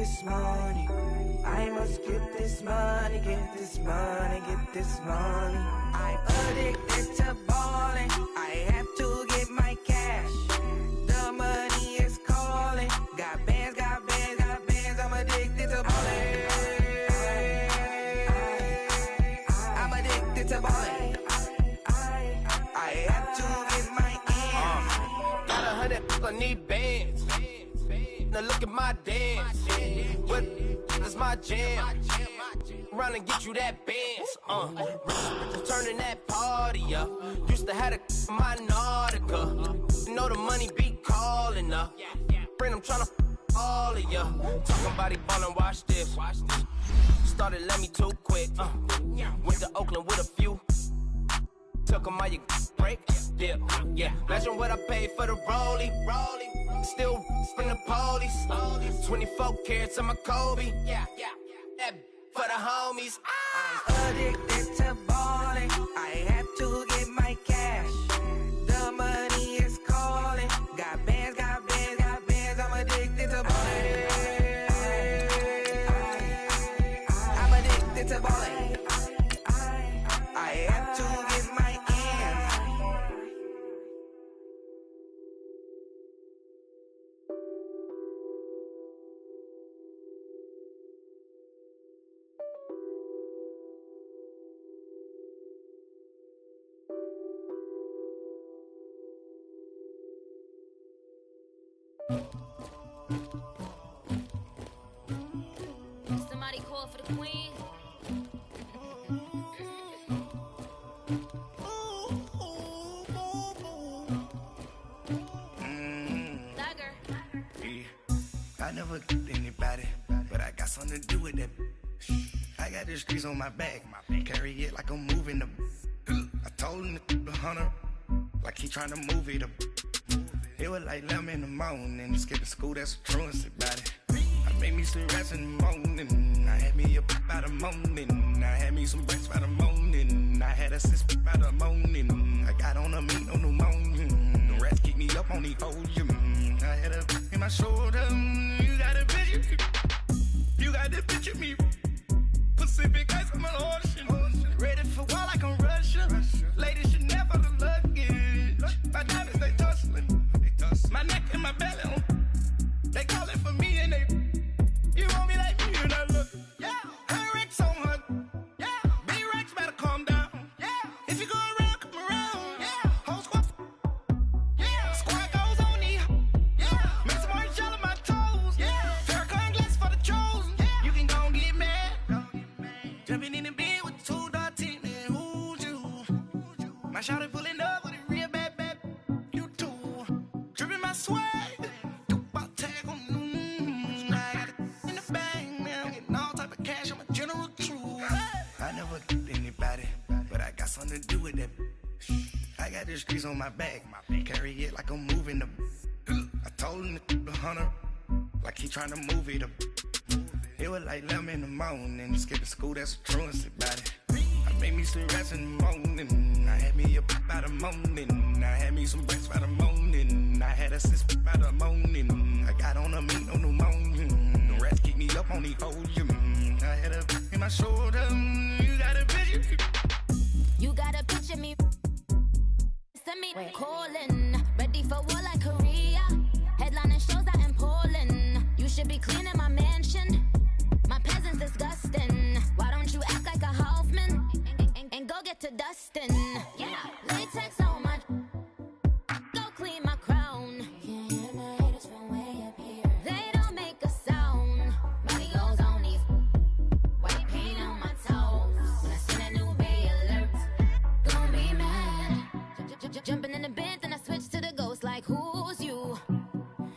this money. I must get this money, get this money, get this money. I'm addicted to balling. I have to get my cash. The money is calling. Got bands, got bands, got bands. I'm addicted to balling. I'm addicted to balling. I have to get my ends. Got 100, I need bands. Now look at my dance. What is my jam? Run and get you that bands. Turning that party up. Used to have a my Nautica. You know the money be calling up. Friend, I'm tryna all of ya. Talking body ballin', watch this. Started let me too quick. Went to Oakland with a few. Took 'em all you break. Yeah. Imagine what I paid for the rollie. Still from the police. 24 carats on my Kobe. Yeah. That for the homies. I'm addicted to balling. I have to get my cash. The money is calling. Got bands, got bands, got bands. I'm addicted to balling. I'm addicted to balling. I have to get my ends. Somebody call for the queen. Dagger. Yeah. I never did anybody, but I got something to do with that. I got the streets on my back, carry it like I'm moving the. I told him the hunter, like he trying to move it up. It was like 11 in the morning, skipping school, that's a truancy about it. I made me some rats in the morning, I had me a pop by the morning, I had me some rats by the morning, I had a sis by the morning, I got on a meat on the morning, the rats keep me up on the ocean, I had a in my shoulder, you got a picture, you got the picture me, Pacific ice on my ocean, ready for war like I'm Russian, ladies should never the luggage, my diamonds they tussling. My neck and my belly on. They calling for me and they. You want me like me and I look. Yeah. Her Rex on her. Yeah. B-Rex better calm down. Yeah. If you go around, come around. Yeah. Whole squad. Yeah. Squad goes on me. Yeah. Make some orange gel on my toes. Yeah. Farrakhan glass for the chosen. Yeah. You can go and get mad. Jumping in the bed with 2 dark teeth. Man, who's you? My shawty pulling up with a real bad. Swag, about tag on I got it in the bag, man. Getting all type of cash, I'm a general truth. I never did anybody, but I got something to do with that. I got the streets on my back, carry it like I'm moving the. I told him the hunter, like he trying to move it up. It was like 11 in the morning, skipping school, that's a truancy about it. I made me some rats in the morning, I had me a pop by the morning, I had me some rats by the morning, I had a sis by the morning, I got on a meat on the morning, the rats keep me up on the ocean, I had a in my shoulder, you got a picture. You got a picture me. Send me calling, ready for war like Korea. Headlining shows out in Poland. You should be cleaning my mansion. My peasants disgusting. Why don't you act like a Hoffman and go get to dustin'? Yeah, latex on my. Go clean my crown. You can hear my haters from way up here. They don't make a sound. Body goes on these. White paint on my toes. When I send a new Bay alert, gon' be mad. Jumping in the bed, then I switch to the ghost like who's you?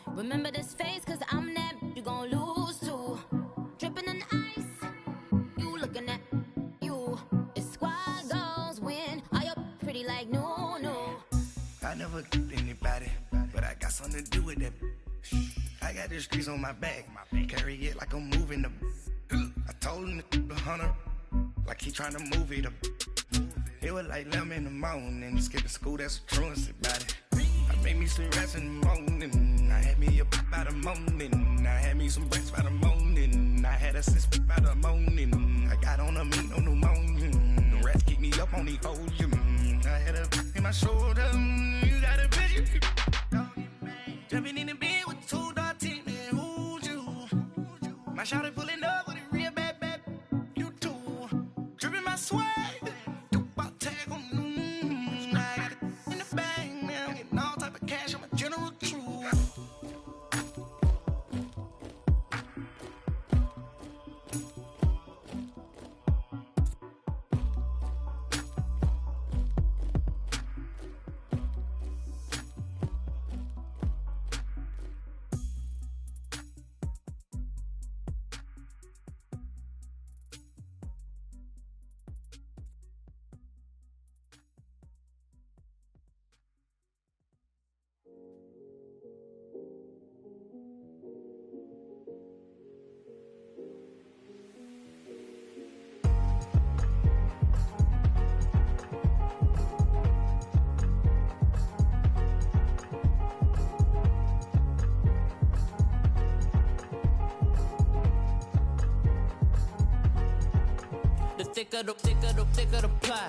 Remember this face, cause I'm that you gon' lose too. Dripping in ice, you looking at you. It's squad goals win. Are you pretty like no? I never did anybody, but I got something to do with that. I got the streets on my back, carry it like I'm moving the. I told him the hunter, like he trying to move it up. It was like 11 in the morning, skipping school, that's a truancy about it. I made me some rats in the morning, I had me a pop by the morning, I had me some breakfast by the morning. I had a six by the morning. I got on a meat, no pneumonia. The rats keep me up on the ocean. I had a in my shoulder. You got a vision. Jumping in the bed with two dark teeth, man. Who's you? My shawty pulling up with a real bad, you too. Dripping my swag. About tag on. I got it in the bag, man. I'm getting all type of cash. I'm a general true. Thicker the pie,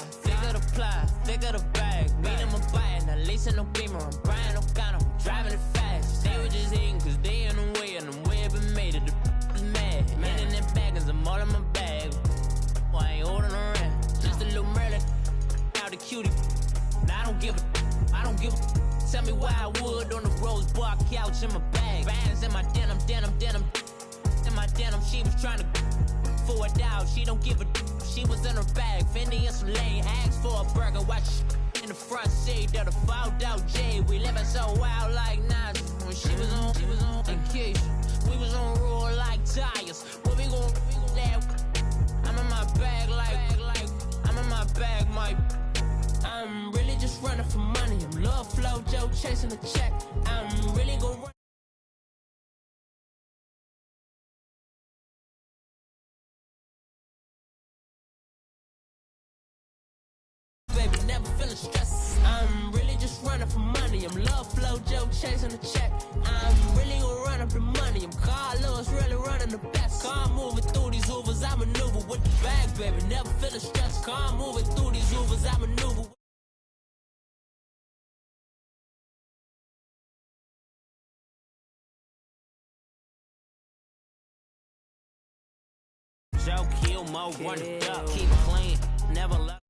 thicker the bag. Meet them a buying, not leasing no beamer. I'm buying no gun, I'm driving it fast. They were just hating cause they in the way, and the way I've been made it, the is mad. Man in that bag, cause I'm all in my bag. Well, I ain't holding around. Just a little Merlin, out the cutie. Now I don't give a. Tell me why I would on the rose bar couch in my bag. Bands in my denim. In my denim, she was trying to for it out. She don't give a. She was in her bag, Fendi and some lane. Asked for a burger, watch in the front seat of the fouled out J. We living so wild like Nas. When she was on vacation, we was on roll like tires. What we gon' laugh? I'm in my bag like I'm in my bag, my. I'm really just running for money. I'm love flow, Joe chasing a check. I'm really gon' run. Baby, never feeling stressed. I'm really just running for money. I'm love flow, Joe chasing the check. I'm really gonna run up the money. I'm Carlos, really running the best. Car moving through these Ubers, I maneuver with the bag, baby. Never feeling stressed. Car moving through these Ubers, I maneuver. Joe kill, Mo run the duck, keep it clean, never love.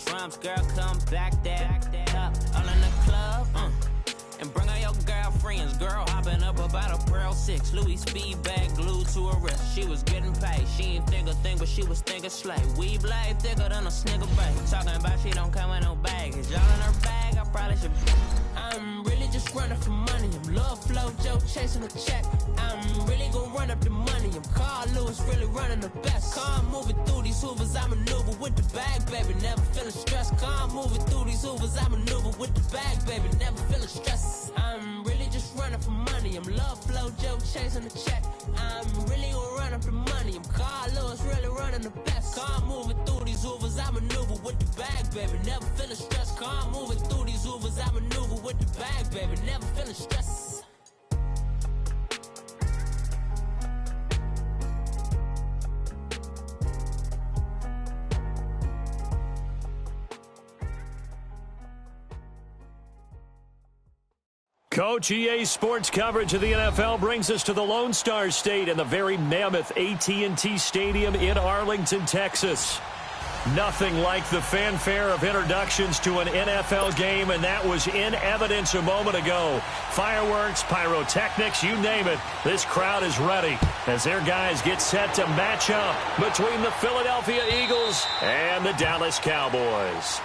Trumps, girl, come back that up. All in the club, and bring all your girlfriends. Girl hopping up about a Pearl 6 Louis speed bag glued to her wrist. She was getting paid. She ain't think a thing, but she was thinking slay. We blade thicker than a snigger bag. Talking about she don't come with no baggage. Y'all in her bag, I probably should. I'm really just running for money. I'm love flow, Joe chasing a check. I'm really gonna run up the money. I'm Carl Lewis, really running the best. Car moving through these Hoovers, I maneuver with the bag, baby. Never feeling stressed. Car moving through these Hoovers, I maneuver with the bag, baby. Never feeling stressed. I'm really just running for money. I'm love flow, Joe chasing the check. I'm really gonna run up the money. I'm Carl Lewis, really running the best. Car moving through these Hoovers, I maneuver with the bag, baby. Never feeling stressed. Car moving through these Hoovers, I maneuver with the bag, baby. Never feeling stressed. Coach, EA Sports coverage of the NFL brings us to the Lone Star State and the very mammoth AT&T Stadium in Arlington, Texas. Nothing like the fanfare of introductions to an NFL game, and that was in evidence a moment ago. Fireworks, pyrotechnics, you name it. This crowd is ready as their guys get set to match up between the Philadelphia Eagles and the Dallas Cowboys.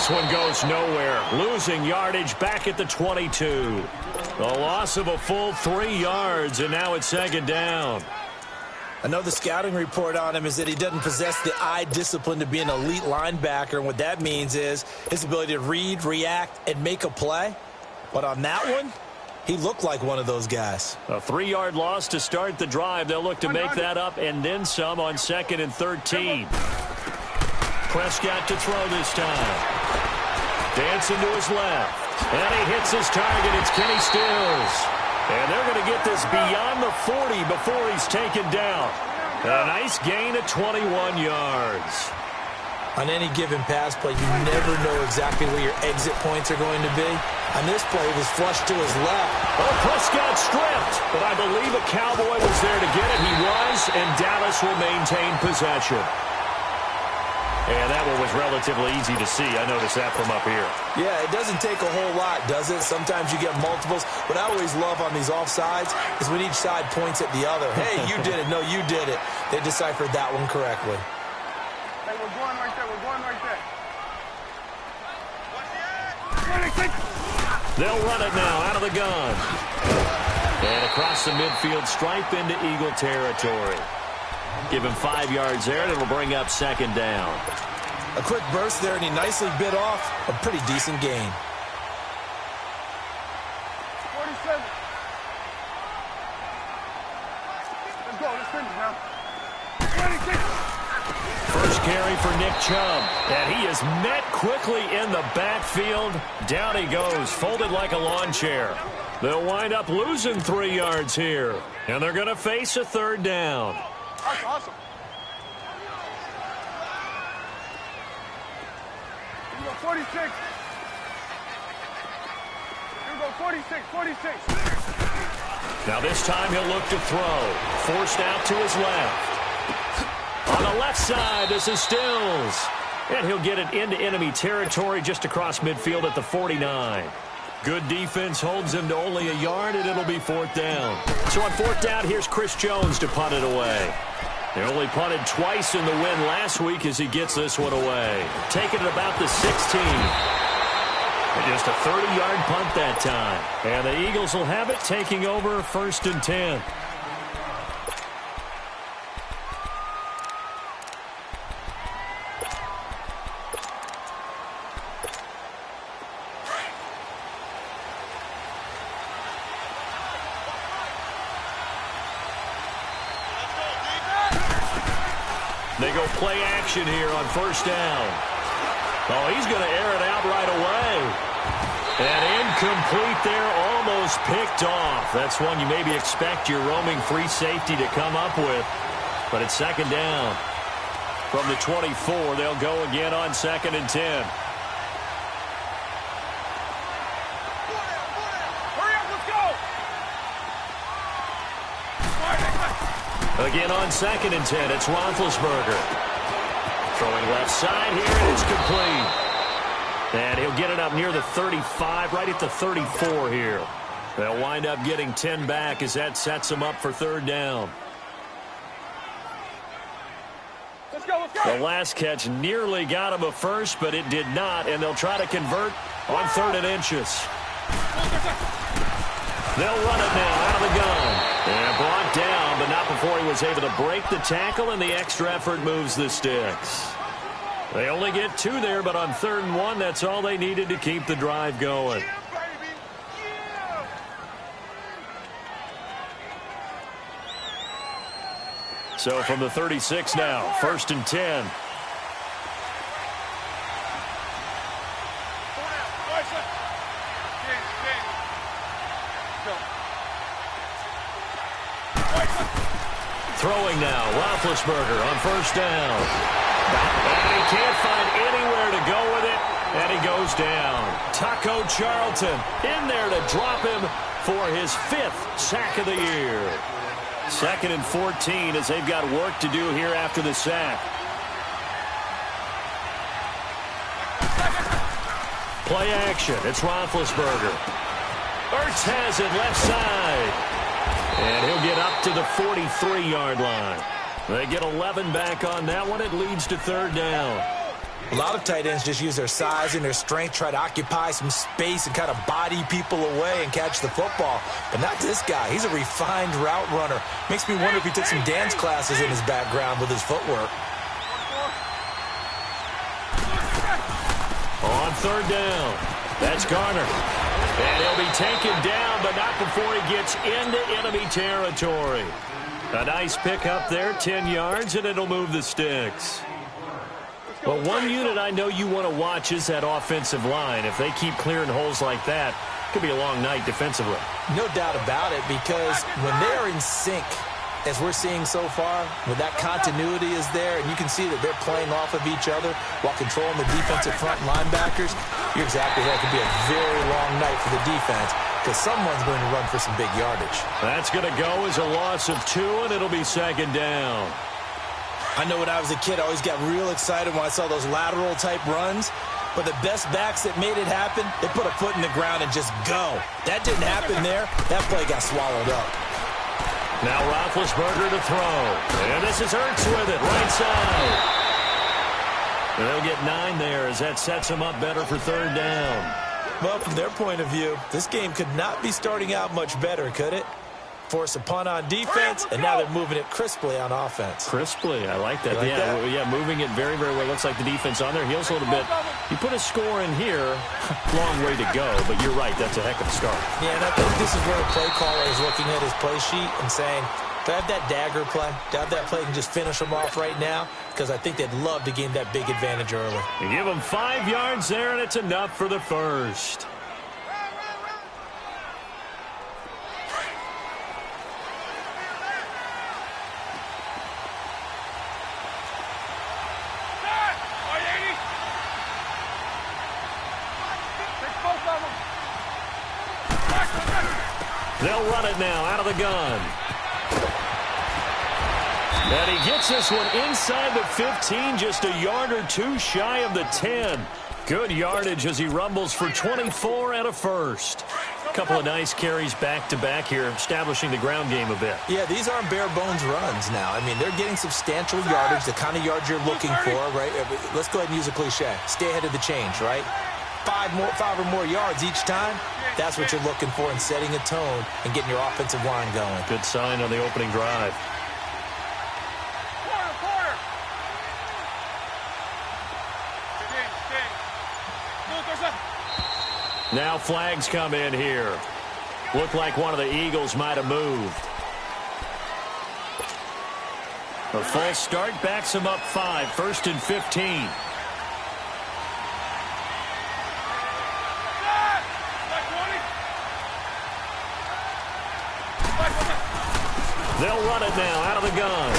this one goes nowhere. Losing yardage back at the 22. A loss of a full 3 yards, and now it's second down. I know the scouting report on him is that he doesn't possess the eye discipline to be an elite linebacker, and what that means is his ability to read, react, and make a play. But on that one, he looked like one of those guys. A 3-yard loss to start the drive. They'll look to make that up and then some on 2nd and 13. Prescott to throw this time. Dancing to his left. And he hits his target. It's Kenny Stills. And they're going to get this beyond the 40 before he's taken down. A nice gain of 21 yards. On any given pass play, you never know exactly where your exit points are going to be. On this play, it was flushed to his left. Oh, Prescott stripped, but I believe a Cowboy was there to get it. He was, and Dallas will maintain possession. And that one was relatively easy to see. I noticed that from up here. Yeah, it doesn't take a whole lot, does it? Sometimes you get multiples. What I always love on these offsides is when each side points at the other. Hey, you did it. No, you did it. They deciphered that one correctly. Hey, we're going right there. We're going right there. They'll run it now out of the gun. And across the midfield stripe into Eagle territory. Give him 5 yards there, and it'll bring up second down. A quick burst there, and he nicely bit off a pretty decent gain. 47. Let's go. Let's finish now. 26. First carry for Nick Chubb, and he is met quickly in the backfield. Down he goes, folded like a lawn chair. They'll wind up losing 3 yards here, and they're going to face a third down. That's awesome. Here we go, 46. Here we go, 46, 46. Now this time he'll look to throw. Forced out to his left. On the left side, this is Stills. And he'll get it into enemy territory just across midfield at the 49. Good defense holds him to only a yard, and it'll be 4th down. So on 4th down, here's Chris Jones to punt it away. They only punted twice in the win last week as he gets this one away. Taking it about the 16. And just a 30-yard punt that time. And the Eagles will have it, taking over 1st and 10. They go play action here on 1st down. Oh, he's going to air it out right away. And incomplete there, almost picked off. That's one you maybe expect your roaming free safety to come up with. But it's 2nd down. From the 24, they'll go again on 2nd and 10. Again on 2nd and 10, it's Roethlisberger. Throwing left side here, and it's complete. And he'll get it up near the 35, right at the 34 here. They'll wind up getting 10 back as that sets them up for 3rd down. Let's go, let's go. The last catch nearly got him a first, but it did not, and they'll try to convert on 3rd and inches. They'll run it now out of the gun. And brought down, but not before he was able to break the tackle, and the extra effort moves the sticks. They only get 2 there, but on 3rd and 1, that's all they needed to keep the drive going. So from the 36 now, 1st and 10. Throwing now, Roethlisberger on 1st down. And he can't find anywhere to go with it, and he goes down. Taco Charlton in there to drop him for his 5th sack of the year. 2nd and 14 as they've got work to do here after the sack. Play action, it's Roethlisberger. Ertz has it left side. And he'll get up to the 43-yard line. They get 11 back on that one. It leads to 3rd down. A lot of tight ends just use their size and their strength, try to occupy some space and kind of body people away and catch the football. But not this guy. He's a refined route runner. Makes me wonder if he took some dance classes in his background with his footwork. On third down, that's Garner. And he'll be taken down, but not before he gets into enemy territory. A nice pickup there, 10 yards, and it'll move the sticks. Well, one unit I know you want to watch is that offensive line. If they keep clearing holes like that, it could be a long night defensively. No doubt about it, because when they are in sync, as we're seeing so far, when that continuity is there, and you can see that they're playing off of each other while controlling the defensive front linebackers, you're exactly right. It could be a very long night for the defense because someone's going to run for some big yardage. That's going to go as a loss of 2, and it'll be second down. I know when I was a kid, I always got real excited when I saw those lateral-type runs. But the best backs that made it happen, they put a foot in the ground and just go. That didn't happen there. That play got swallowed up. Now Roethlisberger to throw. And this is Ertz with it, right side. And they'll get 9 there as that sets them up better for third down. Well, from their point of view, this game could not be starting out much better, could it? Force a punt on defense, and now they're moving it crisply on offense. Crisply, I like that. You like that? Yeah, moving it very, very well. Looks like the defense on their heels a little bit. You put a score in here, long way to go, but you're right, that's a heck of a start. Yeah, and I think this is where the play caller is looking at his play sheet and saying, do I have that dagger play? Do I have that play and just finish them off right now? Because I think they'd love to gain that big advantage early. You give them 5 yards there, and it's enough for the first. They'll run it now out of the gun. And he gets this one inside the 15, just a yard or 2 shy of the 10. Good yardage as he rumbles for 24 and a first. Couple of nice carries back-to-back here, establishing the ground game a bit. Yeah, these aren't bare-bones runs now. I mean, they're getting substantial yardage, the kind of yards you're looking for, right? Let's go ahead and use a cliche. Stay ahead of the change, right? 5 or more yards each time. That's what you're looking for in setting a tone and getting your offensive line going. Good sign on the opening drive. Now flags come in here. Looked like one of the Eagles might have moved. A false start backs him up 5, 1st and 15. They'll run it now out of the gun.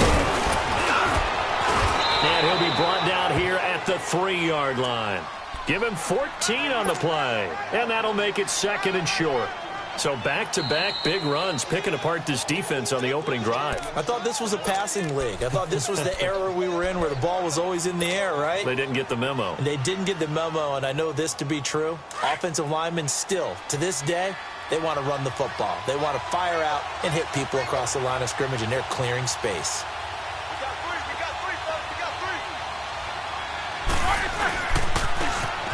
And he'll be brought down here at the 3-yard line. Give him 14 on the play. And that'll make it 2nd and short. So back-to-back big runs, picking apart this defense on the opening drive. I thought this was a passing league. I thought this was the era we were in where the ball was always in the air, right? They didn't get the memo. And they didn't get the memo, and I know this to be true. Offensive linemen still, to this day, they want to run the football. They want to fire out and hit people across the line of scrimmage, and they're clearing space.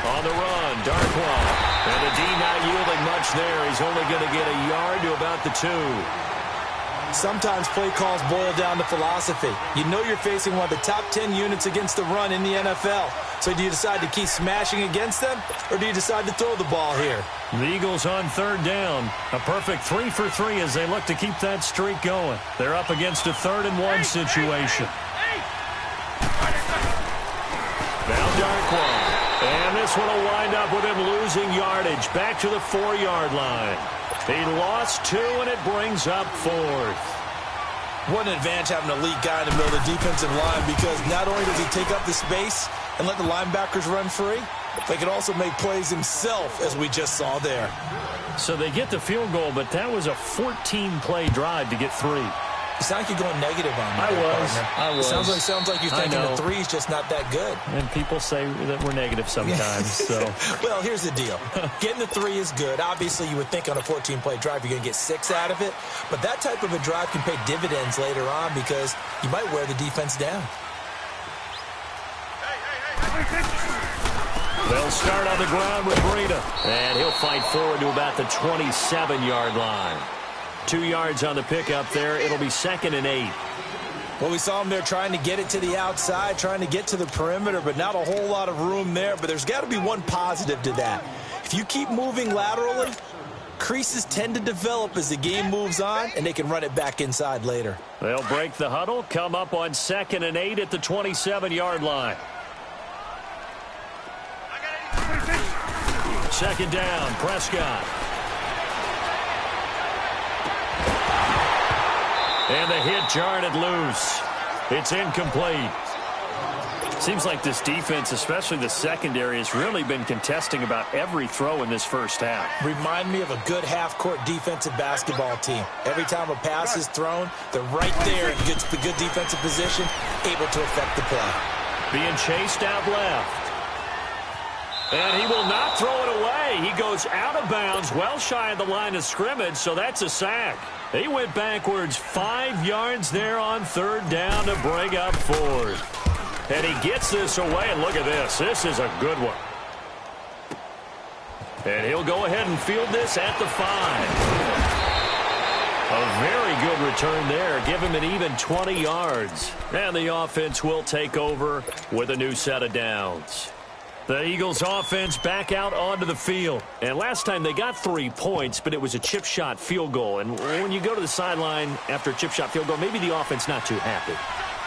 On the run, Darkwa. And the D not yielding much there. He's only going to get a yard to about the 2. Sometimes play calls boil down to philosophy. You know you're facing one of the top 10 units against the run in the NFL. So do you decide to keep smashing against them, or do you decide to throw the ball here? The Eagles on 3rd down. A perfect 3 for 3 as they look to keep that streak going. They're up against a 3rd and 1 situation. Now Darkwa. And this one will wind up with him losing yardage. Back to the 4-yard line. He lost 2, and it brings up 4th. What an advantage having an elite guy in the middle of the defensive line, because not only does he take up the space and let the linebackers run free, but he can also make plays himself, as we just saw there. So they get the field goal, but that was a 14-play drive to get 3. You sound like you're going negative on me. I was. Sounds like you're thinking the 3's just not that good. And people say that we're negative sometimes. So, well, here's the deal. Getting the 3 is good. Obviously, you would think on a 14-play drive you're going to get 6 out of it. But that type of a drive can pay dividends later on because you might wear the defense down. Hey. They'll start on the ground with Breida. And he'll fight forward to about the 27-yard line. 2 yards on the pickup there. It'll be 2nd and 8. Well, we saw him there trying to get it to the outside, trying to get to the perimeter, but not a whole lot of room there. But there's got to be one positive to that. If you keep moving laterally, creases tend to develop as the game moves on, and they can run it back inside later. They'll break the huddle, come up on 2nd and 8 at the 27-yard line. 2nd down, Prescott. And the hit jarred it loose. It's incomplete. Seems like this defense, especially the secondary, has really been contesting about every throw in this first half. Remind me of a good half-court defensive basketball team. Every time a pass is thrown, they're right there in the good defensive position, able to affect the play. Being chased out left. And he will not throw it away. He goes out of bounds, well shy of the line of scrimmage, so that's a sack. He went backwards 5 yards there on 3rd down to bring up 4th. And he gets this away, and look at this. This is a good one. And he'll go ahead and field this at the 5. A very good return there. Give him an even 20 yards. And the offense will take over with a new set of downs. The Eagles offense back out onto the field. And last time they got 3 points, but it was a chip shot field goal. And when you go to the sideline after a chip shot field goal, maybe the offense not too happy.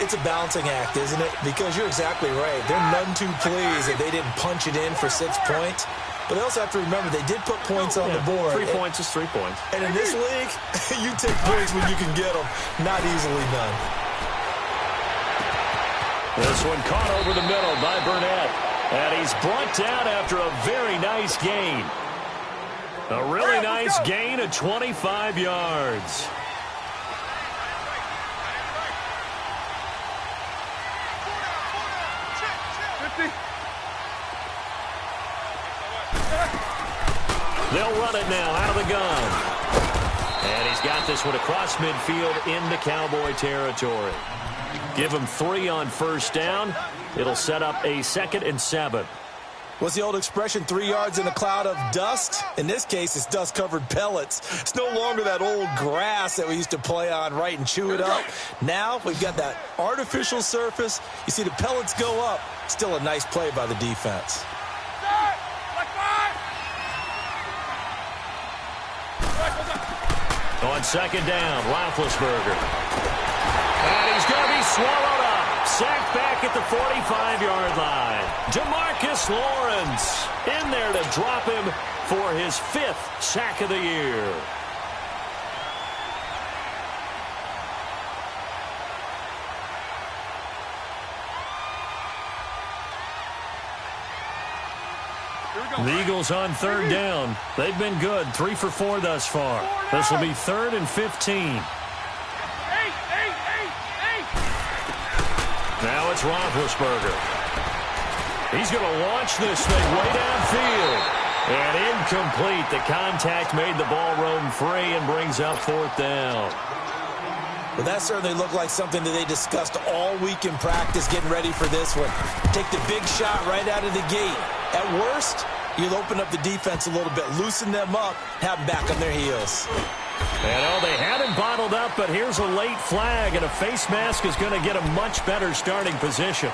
It's a balancing act, isn't it? Because you're exactly right. They're none too pleased that they didn't punch it in for 6 points. But they also have to remember they did put points on the board. 3 points is 3 points. And in this league, you take points when you can get them. Not easily done. This one caught over the middle by Burnett. And he's brought down after a very nice gain. A really nice gain of 25 yards. They'll run it now out of the gun. And he's got this one across midfield into Cowboy territory. Give him 3 on 1st down. It'll set up a 2nd and 7. What's the old expression, 3 yards in a cloud of dust? In this case, it's dust-covered pellets. It's no longer that old grass that we used to play on, right, and chew it up. Now we've got that artificial surface. You see the pellets go up. Still a nice play by the defense. On 2nd down, Roethlisberger. And he's going to be swallowed up. Sacked back at the 45-yard line. Demarcus Lawrence in there to drop him for his 5th sack of the year. The Eagles on 3rd down. They've been good, 3 for 4 thus far. This will be 3rd and 15. Now it's Roethlisberger. He's going to launch this thing way downfield. And incomplete. The contact made the ball roam free and brings up 4th down. Well, that certainly looked like something that they discussed all week in practice getting ready for this one. Take the big shot right out of the gate. At worst, you'll open up the defense a little bit, loosen them up, have them back on their heels. And they had him bottled up, but here's a late flag, and a face mask is going to get a much better starting position.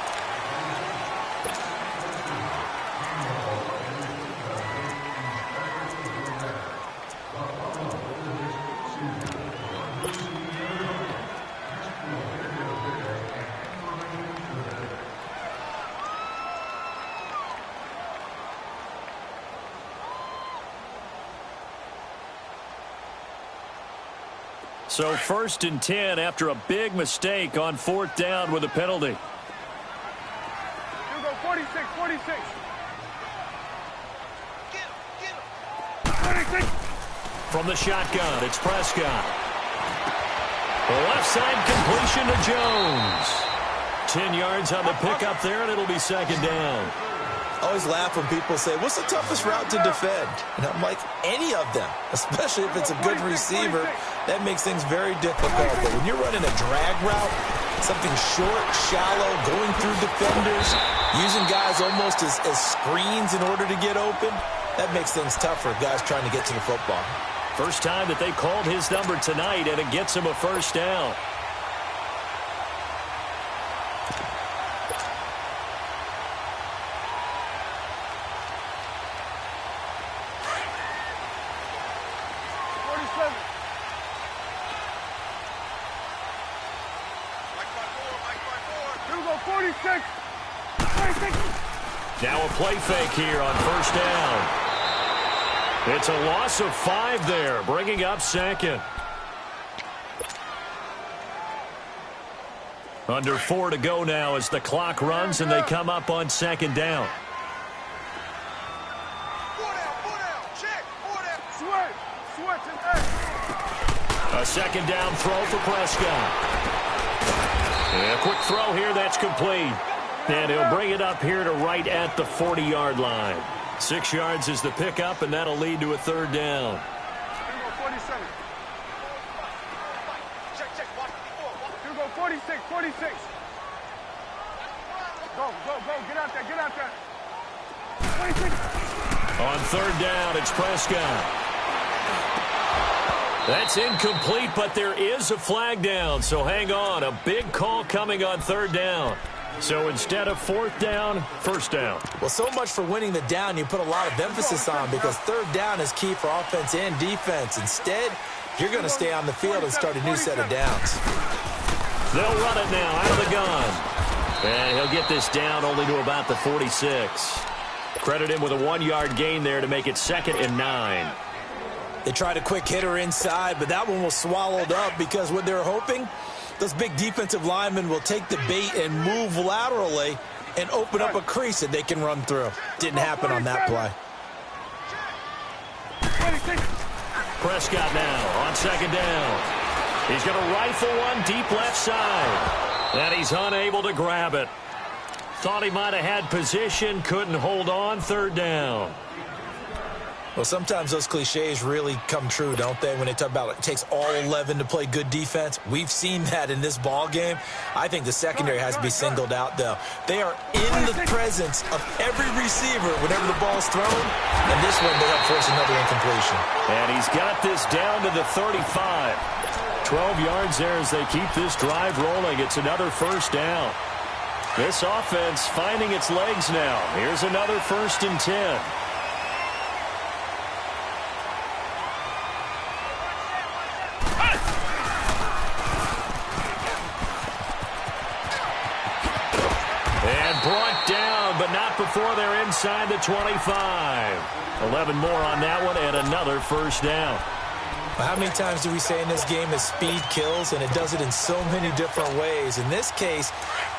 So 1st and 10 after a big mistake on 4th down with a penalty. You go 46, 46. 46. From the shotgun, it's Prescott. The left side completion to Jones. 10 yards on the pickup there, and it'll be 2nd down. I always laugh when people say, what's the toughest route to defend? And I'm like, any of them, especially if it's a good receiver. That makes things very difficult. But when you're running a drag route, Something short, shallow, going through defenders, using guys almost as screens in order to get open. That makes things tough for guys trying to get to the football. First time that they called his number tonight, and it gets him a first down. Now a play fake here on first down. It's a loss of 5 there, bringing up second. Under 4 to go now as the clock runs and they come up on second down. A second down throw for Prescott. And a quick throw here that's complete. And he'll bring it up here to right at the 40-yard line. 6 yards is the pickup, and that'll lead to a third down. 47. Here go 46, 46. Go, get out there. 26. On third down, it's Prescott. That's incomplete, but there is a flag down, so hang on. A big call coming on third down. So instead of fourth down, first down. Well, so much for winning the down you put a lot of emphasis on, because third down is key for offense and defense. Instead, you're going to stay on the field and start a new set of downs. They'll run it now out of the gun. And he'll get this down only to about the 46. Credit him with a 1-yard gain there to make it 2nd and 9. They tried a quick hitter inside, but that one was swallowed up because what they're hoping, those big defensive linemen will take the bait and move laterally and open up a crease that they can run through. Didn't happen on that play. Prescott now on second down. He's going to rifle one deep left side. And he's unable to grab it. Thought he might have had position, couldn't hold on, third down. Well, sometimes those cliches really come true, don't they, when they talk about it takes all 11 to play good defense. We've seen that in this ball game. I think the secondary has to be singled out, though. They are in the presence of every receiver whenever the ball's thrown, and this one they help force another incompletion. And he's got this down to the 35. 12 yards there as they keep this drive rolling. It's another first down. This offense finding its legs now. Here's another 1st and 10. Brought down, but not before they're inside the 25. 11 more on that one, and another first down. Well, how many times do we say in this game that speed kills, and it does it in so many different ways? In this case,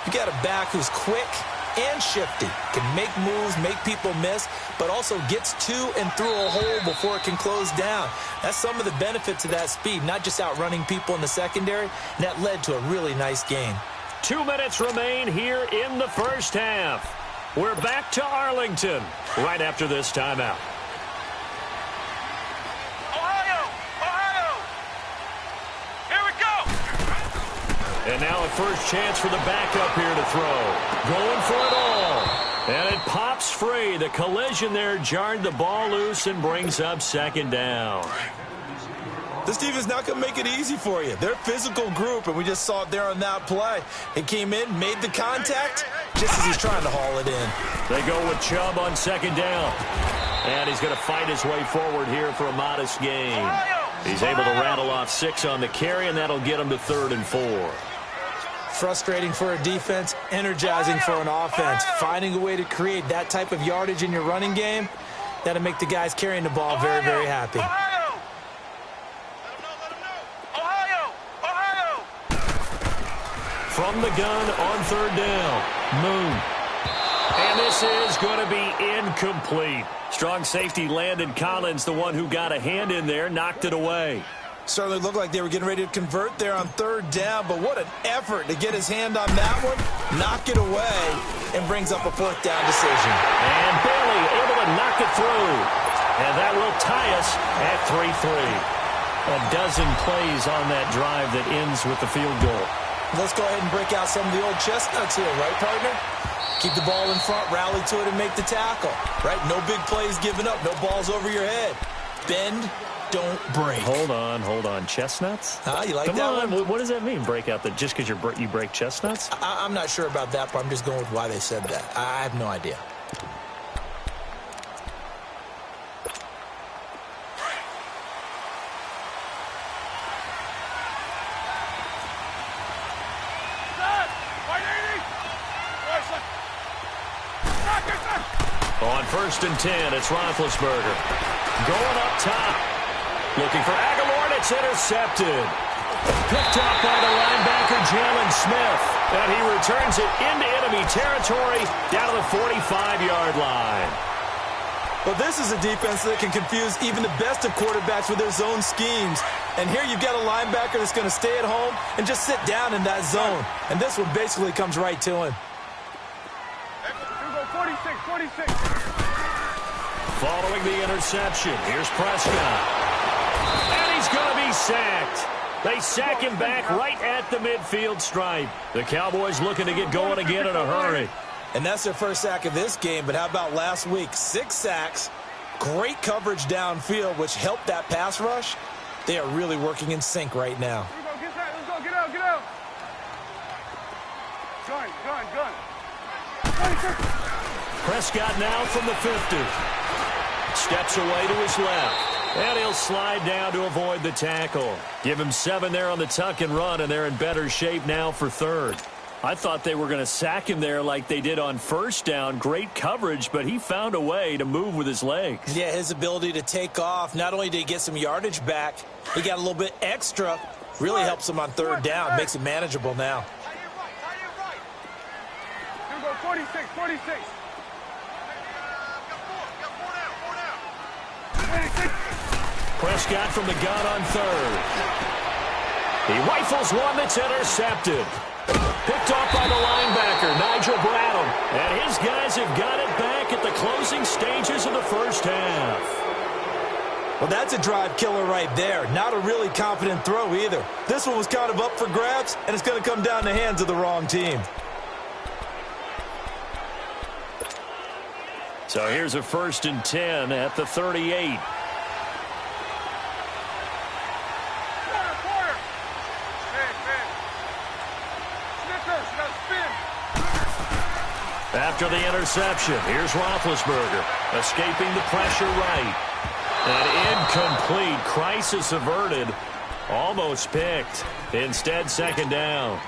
you got a back who's quick and shifty, can make moves, make people miss, but also gets to and through a hole before it can close down. That's some of the benefits of that speed, not just outrunning people in the secondary, and that led to a really nice gain. 2 minutes remain here in the first half. We're back to Arlington right after this timeout. Ohio! Here we go! And now a first chance for the backup here to throw. Going for it all. And it pops free. The collision there jarred the ball loose and brings up second down. This defense not going to make it easy for you. They're a physical group, and we just saw it there on that play. He came in, made the contact, just as he's trying to haul it in. They go with Chubb on second down. And he's going to fight his way forward here for a modest gain. He's able to rattle off 6 on the carry, and that'll get him to 3rd and 4. Frustrating for a defense, energizing for an offense. Finding a way to create that type of yardage in your running game, that'll make the guys carrying the ball very, very happy. From the gun on third down, Moon. And this is going to be incomplete. Strong safety Landon Collins, the one who got a hand in there, knocked it away. Certainly looked like they were getting ready to convert there on third down, but what an effort to get his hand on that one, knock it away, and brings up a 4th down decision. And Bailey able to knock it through. And that will tie us at 3-3. A dozen plays on that drive that ends with the field goal. Let's go ahead and break out some of the old chestnuts here, right, partner? Keep the ball in front, rally to it, and make the tackle, right? No big plays given up, no balls over your head. Bend, don't break. Hold on. Chestnuts? You like Come that on. one? What does that mean, break out? Just because you break chestnuts? I'm not sure about that, but I'm just going with why they said that. I have no idea. On 1st and 10, it's Roethlisberger. Going up top. Looking for Aguilar, and it's intercepted. Picked up by the linebacker, Jalen Smith. And he returns it into enemy territory down to the 45-yard line. Well, this is a defense that can confuse even the best of quarterbacks with their zone schemes. And here you've got a linebacker that's going to stay at home and just sit down in that zone. And this one basically comes right to him. 46. Following the interception, here's Prescott. And he's going to be sacked. They sack him back right at the midfield stripe. The Cowboys looking to get going again in a hurry. And that's their first sack of this game, but how about last week? 6 sacks, great coverage downfield, which helped that pass rush. They are really working in sync right now. Let's go, get out. Gun. 26. Prescott now from the 50. Steps away to his left. And he'll slide down to avoid the tackle. Give him 7 there on the tuck and run, and they're in better shape now for 3rd. I thought they were going to sack him there like they did on 1st down. Great coverage, but he found a way to move with his legs. Yeah, his ability to take off, not only did he get some yardage back, he got a little bit extra. Really helps him on 3rd down, makes it manageable now. Here we go, 46. Prescott from the gun on 3rd. He rifles one that's intercepted. Picked off by the linebacker, Nigel Bradham. And his guys have got it back at the closing stages of the 1st half. Well, that's a drive killer right there. Not a really confident throw either. This one was kind of up for grabs, and it's going to come down the hands of the wrong team. So here's a 1st and 10 at the 38. After the interception, here's Roethlisberger, escaping the pressure right. And incomplete. Crisis averted. Almost picked. Instead, 2nd down.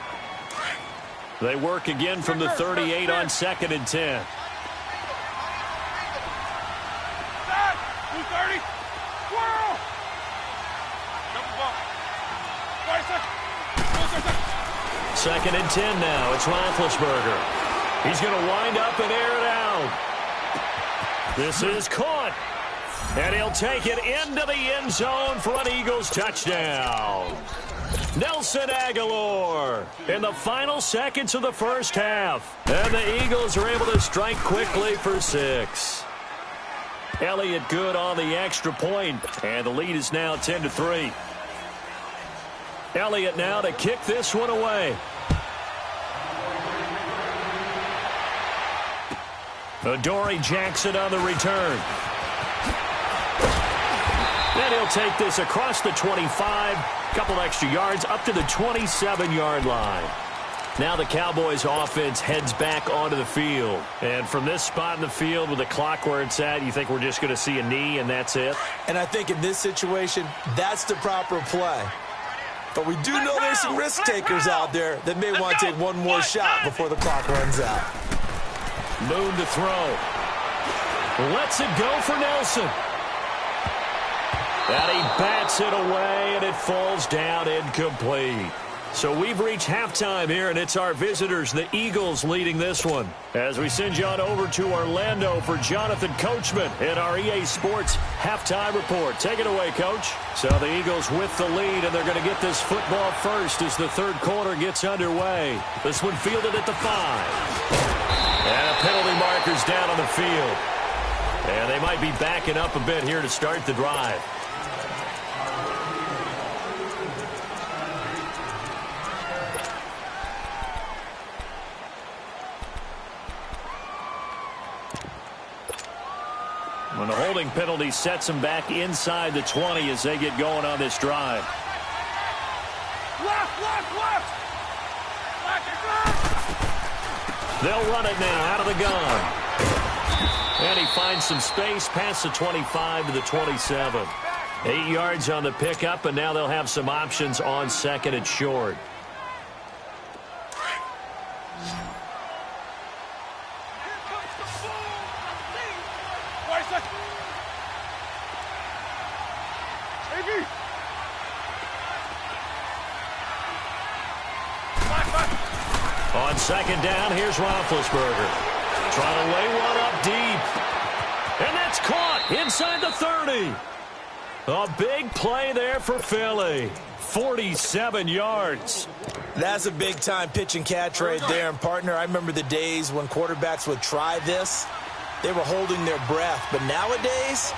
They work again from the 38 on 2nd and 10. 230. Twirl. Double bump. 2nd and 10 now. It's Roethlisberger. He's going to wind up and air it out. This is caught. And he'll take it into the end zone for an Eagles touchdown. Nelson Aguilar in the final seconds of the 1st half. And the Eagles are able to strike quickly for 6. Elliott good on the extra point, and the lead is now 10-3. Elliott now to kick this one away. Adoree Jackson on the return. And he'll take this across the 25, couple extra yards up to the 27-yard line. Now the Cowboys offense heads back onto the field. And from this spot in the field with the clock where it's at, you think we're just going to see a knee and that's it? And I think in this situation, that's the proper play. But we do know there's some risk takers out there that may want to take one more shot before the clock runs out. Moon to throw. Lets it go for Nelson. And he bats it away, and it falls down incomplete. So we've reached halftime here, and it's our visitors, the Eagles, leading this one. As we send you on over to Orlando for Jonathan Coachman in our EA Sports halftime report. Take it away, Coach. So the Eagles with the lead, and they're going to get this football first as the 3rd quarter gets underway. This one fielded at the 5. And penalty markers down on the field. And they might be backing up a bit here to start the drive. And the holding penalty sets them back inside the 20 as they get going on this drive. Left, left, left! They'll run it now out of the gun. And he finds some space past the 25 to the 27. 8 yards on the pickup, and now they'll have some options on second and short. On second down, here's Roethlisberger. Trying to lay one up deep. And that's caught inside the 30. A big play there for Philly. 47 yards. That's a big-time pitch and catch right there. And, partner, I remember the days when quarterbacks would try this. They were holding their breath. But nowadays,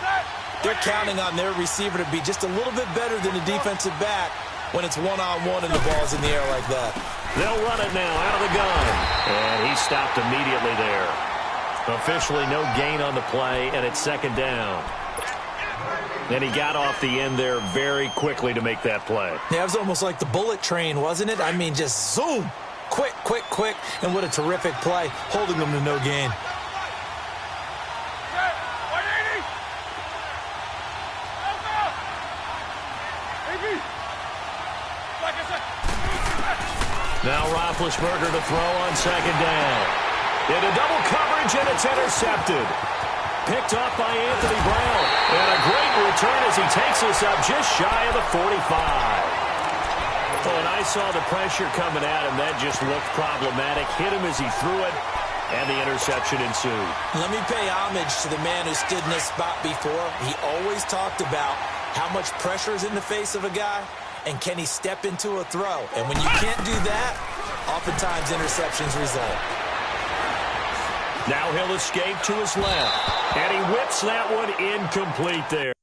they're counting on their receiver to be just a little bit better than the defensive back when it's one-on-one and the ball's in the air like that. They'll run it now out of the gun. And he stopped immediately there. Officially no gain on the play, and it's second down. And he got off the end there very quickly to make that play. Yeah, it was almost like the bullet train, wasn't it? I mean, just zoom. Quick, quick, quick. And what a terrific play, holding them to no gain. Now Roethlisberger to throw on second down. Into double coverage, and it's intercepted. Picked off by Anthony Brown. And a great return as he takes us up just shy of the 45. Oh, and I saw the pressure coming at him. That just looked problematic. Hit him as he threw it, and the interception ensued. Let me pay homage to the man who stood in this spot before. He always talked about how much pressure is in the face of a guy, and can he step into a throw? And when you can't do that, oftentimes interceptions result. Now he'll escape to his left, and he whips that one incomplete there.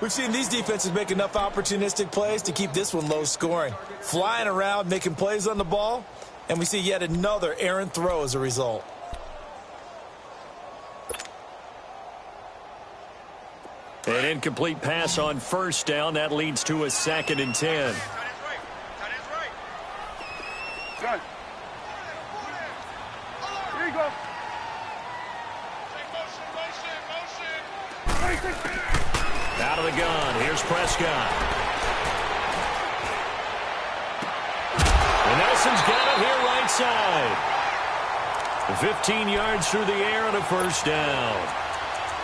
We've seen these defenses make enough opportunistic plays to keep this one low scoring. Flying around, making plays on the ball, and we see yet another errant throw as a result. An incomplete pass on first down. That leads to a 2nd and 10. Good. Here you go. Out of the gun. Here's Prescott. And Nelson's got it here right side. 15 yards through the air and a first down.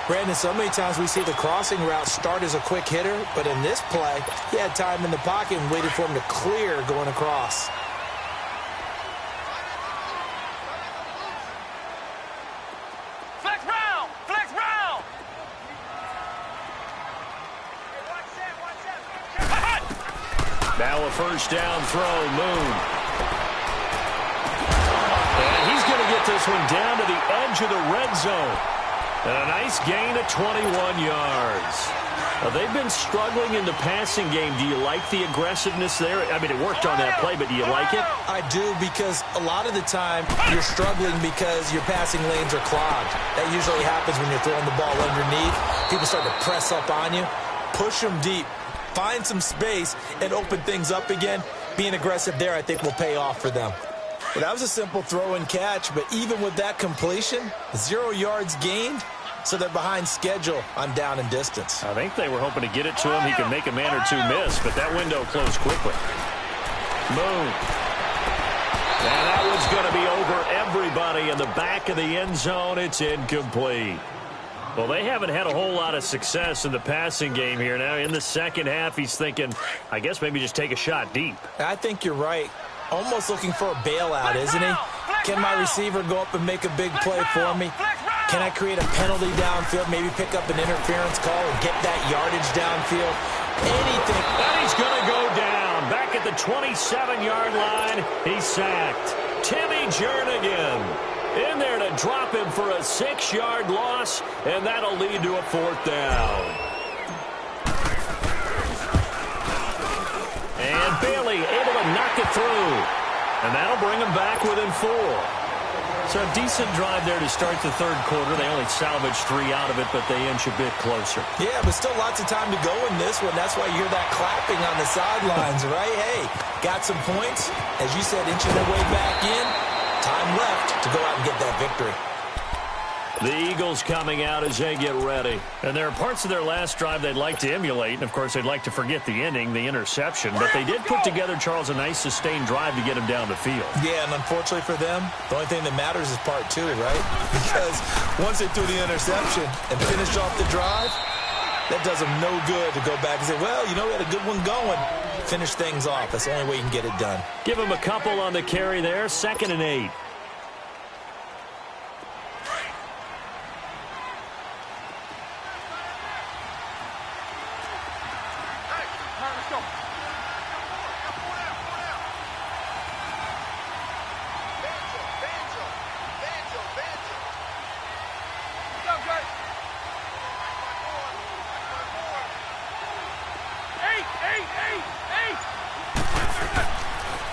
Brandon, so many times we see the crossing route start as a quick hitter, but in this play, he had time in the pocket and waited for him to clear going across. Flex round! Flex round! Now a first down throw, Moon. And he's going to get this one down to the edge of the red zone. And a nice gain of 21 yards. They've been struggling in the passing game. Do you like the aggressiveness there? I mean, it worked on that play, but do you like it? I do, because a lot of the time you're struggling because your passing lanes are clogged. That usually happens when you're throwing the ball underneath. People start to press up on you. Push them deep. Find some space and open things up again. Being aggressive there, I think, will pay off for them. Well, that was a simple throw and catch, but even with that completion, 0 yards gained, so they're behind schedule on down and distance. I think they were hoping to get it to him. He could make a man or two miss, but that window closed quickly. Moon. And that one's going to be over everybody in the back of the end zone. It's incomplete. Well, they haven't had a whole lot of success in the passing game here. Now, in the second half, he's thinking, I guess maybe just take a shot deep. I think you're right. Almost looking for a bailout, isn't he? Can my receiver go up and make a big play for me? Can I create a penalty downfield, maybe pick up an interference call and get that yardage downfield? Anything. And he's going to go down. Back at the 27-yard line, he's sacked. Timmy Jernigan. In there to drop him for a 6-yard loss, and that'll lead to a 4th down. And Bailey able to knock it through. And that'll bring him back within 4. So a decent drive there to start the 3rd quarter. They only salvaged 3 out of it, but they inch a bit closer. Yeah, but still lots of time to go in this one. That's why you hear that clapping on the sidelines, right? Hey, got some points. As you said, inching their way back in. Time left to go out and get that victory. The Eagles coming out as they get ready. And there are parts of their last drive they'd like to emulate. And, of course, they'd like to forget the ending, the interception. But they did put together, Charles, a nice sustained drive to get him down the field. Yeah, and unfortunately for them, the only thing that matters is part 2, right? Because once they threw the interception and finished off the drive, that does them no good to go back and say, well, you know, we had a good one going. Finish things off. That's the only way you can get it done. Give him a couple on the carry there. 2nd and 8.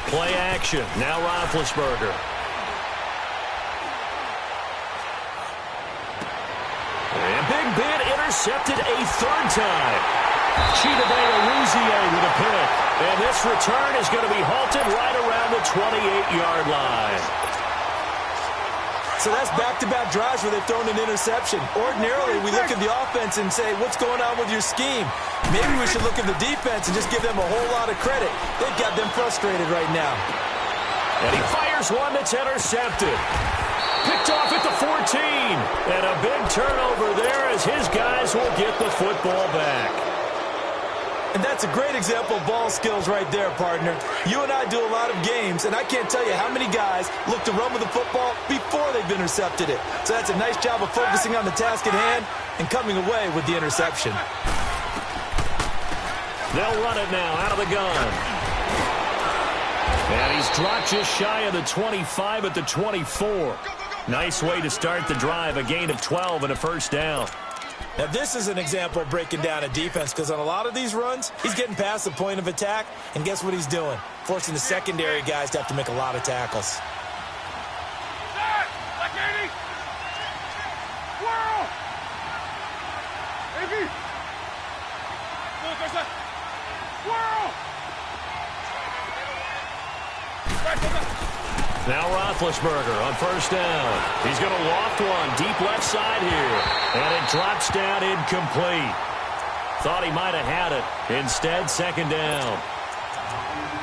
Play action. Now Roethlisberger. And Big Ben intercepted a 3rd time. Chidobe with a pick. And this return is going to be halted right around the 28-yard line. So that's back-to-back drives where they've thrown an interception. Ordinarily, we look at the offense and say, what's going on with your scheme? Maybe we should look at the defense and just give them a whole lot of credit. They've got them frustrated right now. And he fires one that's intercepted. Picked off at the 14. And a big turnover there as his guys will get the football back. And that's a great example of ball skills right there, partner. You and I do a lot of games, and I can't tell you how many guys look to run with the football before they've intercepted it. So that's a nice job of focusing on the task at hand and coming away with the interception. They'll run it now out of the gun. And he's dropped just shy of the 25 at the 24. Nice way to start the drive, a gain of 12 and a 1st down. Now, this is an example of breaking down a defense because on a lot of these runs, he's getting past the point of attack, and guess what he's doing? Forcing the secondary guys to have to make a lot of tackles. Now Roethlisberger on 1st down. He's going to loft one deep left side here. And it drops down incomplete. Thought he might have had it. Instead, 2nd down.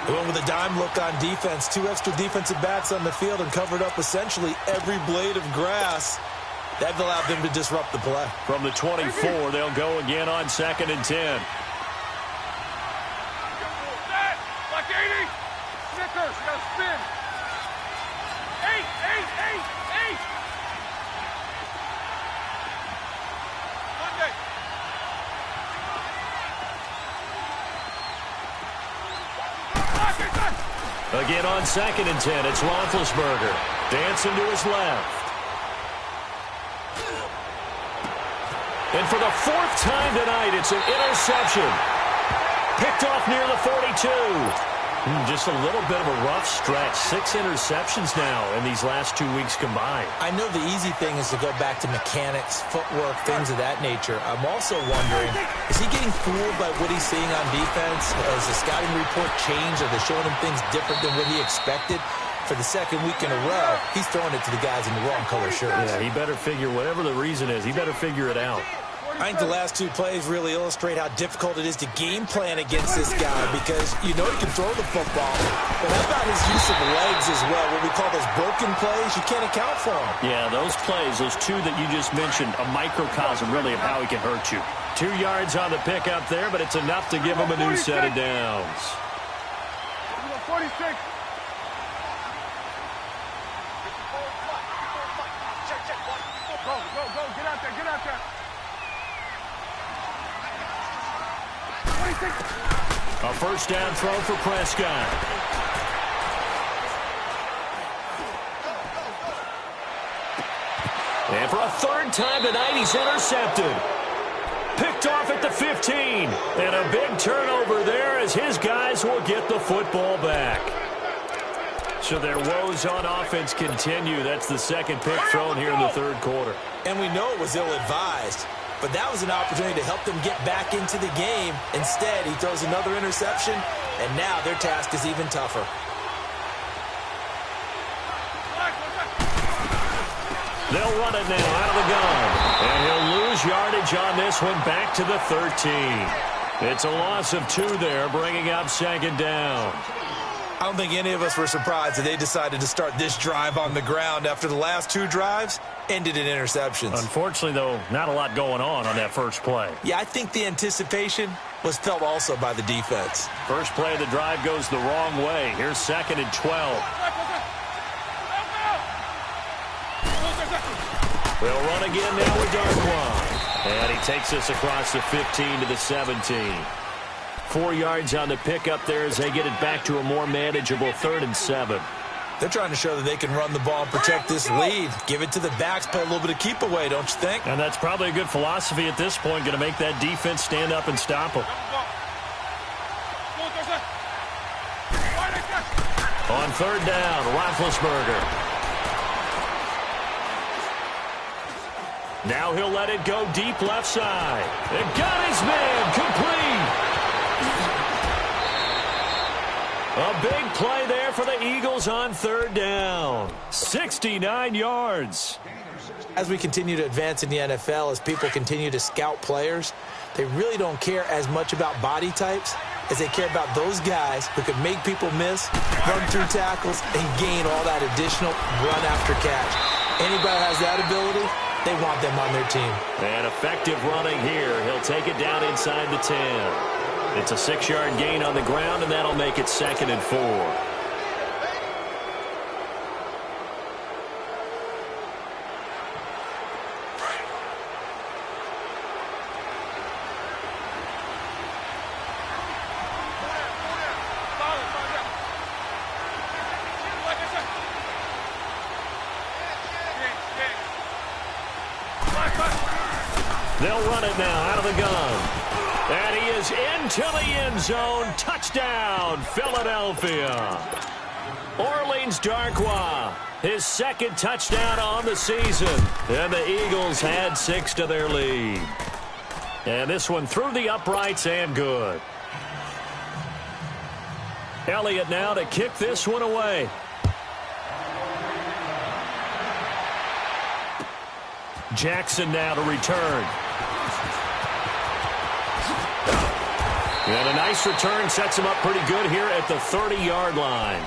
He went with a dime look on defense. 2 extra defensive backs on the field and covered up essentially every blade of grass. That allowed them to disrupt the play. From the 24, they'll go again on 2nd and 10. Like 80. Snickers, you gotta spin. 8. Monday. Again on 2nd and 10, it's Roethlisberger. Dancing to his left. And for the 4th time tonight, it's an interception. Picked off near the 42. Just a little bit of a rough stretch. 6 interceptions now in these last 2 weeks combined. I know the easy thing is to go back to mechanics, footwork, things of that nature. I'm also wondering, is he getting fooled by what he's seeing on defense? Has the scouting report changed? Are they showing him things different than what he expected? For the 2nd week in a row, he's throwing it to the guys in the wrong color shirts. Yeah, he better figure, whatever the reason is, he better figure it out. I think the last 2 plays really illustrate how difficult it is to game plan against this guy because you know he can throw the football, but how about his use of legs as well? What we call those broken plays, you can't account for them. Yeah, those plays, those 2 that you just mentioned, a microcosm really of how he can hurt you. 2 yards on the pickup there, but it's enough to give him a new set of downs. 46. Go, get out there. A 1st down throw for Prescott. And for a third time tonight, he's intercepted. Picked off at the 15. And a big turnover there as his guys will get the football back. So their woes on offense continue. That's the second pick thrown here in the third quarter. And we know it was ill-advised, but that was an opportunity to help them get back into the game. Instead, he throws another interception, and now their task is even tougher. They'll run it now out of the gun. And he'll lose yardage on this one back to the 13. It's a loss of 2 there, bringing up second down. I don't think any of us were surprised that they decided to start this drive on the ground after the last 2 drives ended in interceptions. Unfortunately, though, not a lot going on that first play. Yeah, I think the anticipation was felt also by the defense. First play of the drive goes the wrong way. Here's 2nd and 12. They'll run again now with Darkwan. And he takes us across the 15 to the 17. 4 yards on the pickup there as they get it back to a more manageable 3rd and 7. They're trying to show that they can run the ball and protect this lead. Give it to the backs, play a little bit of keep away, don't you think? And that's probably a good philosophy at this point, going to make that defense stand up and stop them. On 3rd down, Roethlisberger. Now he'll let it go deep left side. It got his man complete. A big play there for the Eagles on 3rd down. 69 yards. As we continue to advance in the NFL, as people continue to scout players, they really don't care as much about body types as they care about those guys who can make people miss, run through tackles, and gain all that additional run after catch. Anybody has that ability, they want them on their team. And effective running here. He'll take it down inside the 10. It's a 6-yard gain on the ground, and that'll make it 2nd and 4. They'll run it now out of the gun. And he is into the end zone. Touchdown, Philadelphia. Orleans Darkwa, his 2nd touchdown on the season. And the Eagles had 6 to their lead. And this one through the uprights and good. Elliott now to kick this one away. Jackson now to return. And a nice return sets him up pretty good here at the 30-yard line.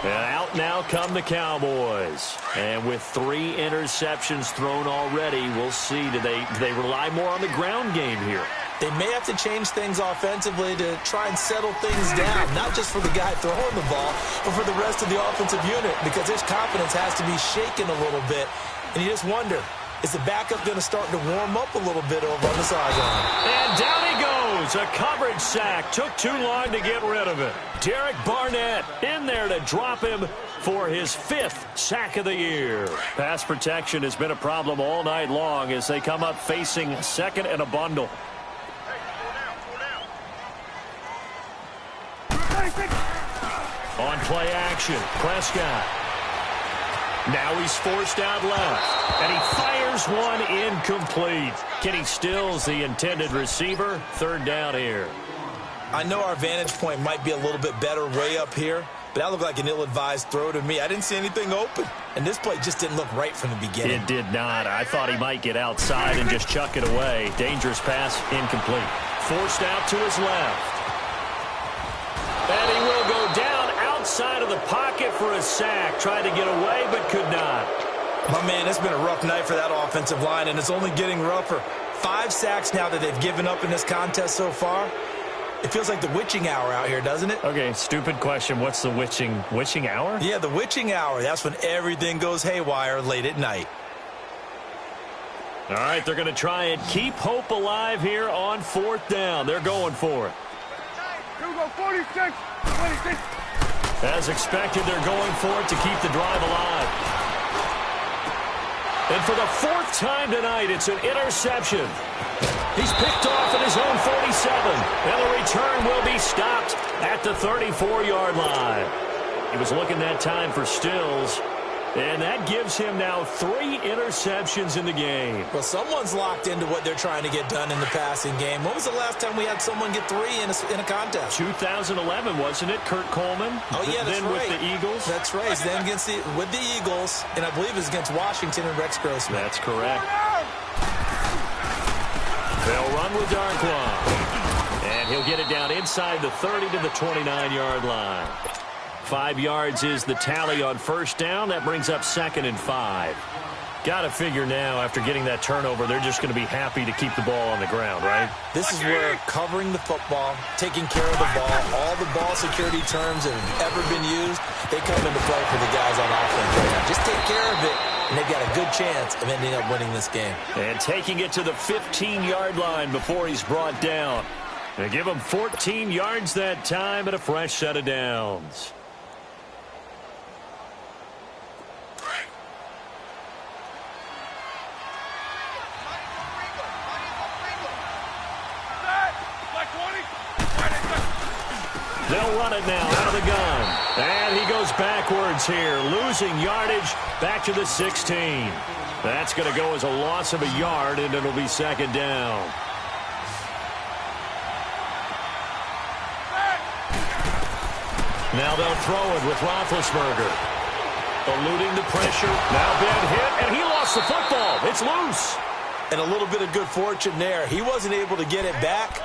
And out now come the Cowboys. And with 3 interceptions thrown already, we'll see. Do they rely more on the ground game here? They may have to change things offensively to try and settle things down, not just for the guy throwing the ball, but for the rest of the offensive unit, because his confidence has to be shaken a little bit. And you just wonder, is the backup going to start to warm up a little bit over on the sideline? And down he goes. A coverage sack. Took too long to get rid of it. Derek Barnett in there to drop him for his 5th sack of the year. Pass protection has been a problem all night long as they come up facing 2nd and a bundle. On play action, Prescott. Now he's forced out left, and he fires one incomplete. Kenny Stills, the intended receiver. 3rd down here. I know our vantage point might be a little bit better way up here, but that looked like an ill-advised throw to me. I didn't see anything open, and this play just didn't look right from the beginning. It did not. I thought he might get outside and just chuck it away. Dangerous pass, incomplete. Forced out to his left. And he will go down outside of the pocket for a sack. Tried to get away, but could not. My man, it's been a rough night for that offensive line, and it's only getting rougher. 5 sacks now that they've given up in this contest so far. It feels like the witching hour out here, doesn't it? Okay, stupid question. What's the witching hour? Yeah, the witching hour. That's when everything goes haywire late at night. All right, they're going to try and keep hope alive here on 4th down. They're going for it. Here we go, 46, 26. As expected, they're going for it to keep the drive alive. And for the fourth time tonight, it's an interception. He's picked off at his own 47. And the return will be stopped at the 34-yard line. He was looking that time for Stills. And that gives him now 3 interceptions in the game. Well, someone's locked into what they're trying to get done in the passing game. When was the last time we had someone get 3 in a contest? 2011, wasn't it? Kurt Coleman? Oh, yeah, that's then right. with the Eagles? That's right. Then with the Eagles, and I believe it was against Washington and Rex Grossman. That's correct. They'll run with Darkwa. And he'll get it down inside the 30 to the 29-yard line. 5 yards is the tally on first down. That brings up 2nd and 5. Got to figure now, after getting that turnover, they're just going to be happy to keep the ball on the ground, right? This is where covering the football, taking care of the ball, all the ball security terms that have ever been used, they come into play for the guys on offense right now. Just take care of it, and they've got a good chance of ending up winning this game. And taking it to the 15-yard line before he's brought down. They give him 14 yards that time and a fresh set of downs. They'll run it now out of the gun. And he goes backwards here, losing yardage back to the 16. That's going to go as a loss of a yard, and it'll be 2nd down. Now they'll throw it with Roethlisberger. Eluding the pressure. Now Ben hit, and he lost the football. It's loose. And a little bit of good fortune there. He wasn't able to get it back,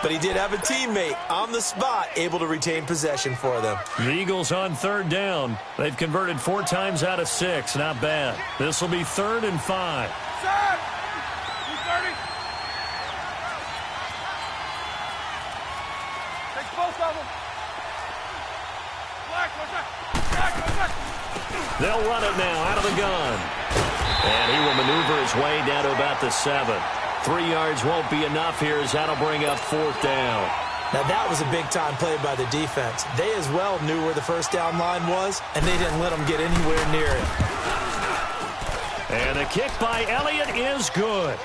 but he did have a teammate on the spot able to retain possession for them. The Eagles on 3rd down. They've converted 4 times out of 6. Not bad. This will be 3rd and 5. Set! 230. Take both of them. Black, black. They'll run it now out of the gun. And he will maneuver his way down to about the 7. 3 yards won't be enough here as that'll bring up 4th down. Now that was a big-time play by the defense. They as well knew where the first down line was, and they didn't let them get anywhere near it. And the kick by Elliott is good.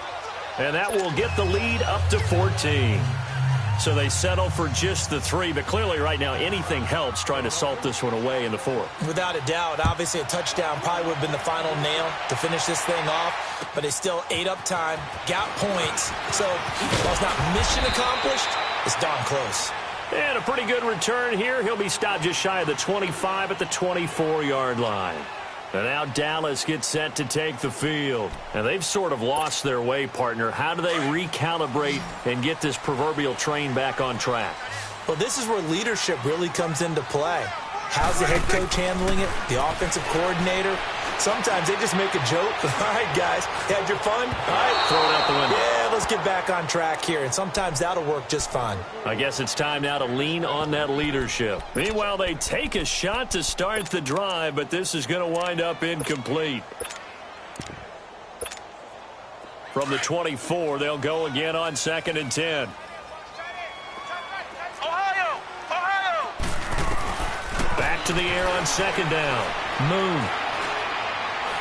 And that will get the lead up to 14. So they settle for just the 3, but clearly right now anything helps trying to salt this one away in the 4th. Without a doubt, obviously a touchdown probably would have been the final nail to finish this thing off, but they still ate up time, got points, so while it's not mission accomplished, it's darn close. And a pretty good return here. He'll be stopped just shy of the 25 at the 24-yard line. And now Dallas gets set to take the field. And they've sort of lost their way, partner. How do they recalibrate and get this proverbial train back on track? Well, this is where leadership really comes into play. How's the head coach handling it? The offensive coordinator? Sometimes they just make a joke. All right, guys, had your fun? All right. Throw it out the window. Yeah, let's get back on track here. And sometimes that'll work just fine. I guess it's time now to lean on that leadership. Meanwhile, they take a shot to start the drive, but this is going to wind up incomplete. From the 24, they'll go again on 2nd and 10. Back to the air on 2nd down. Moon.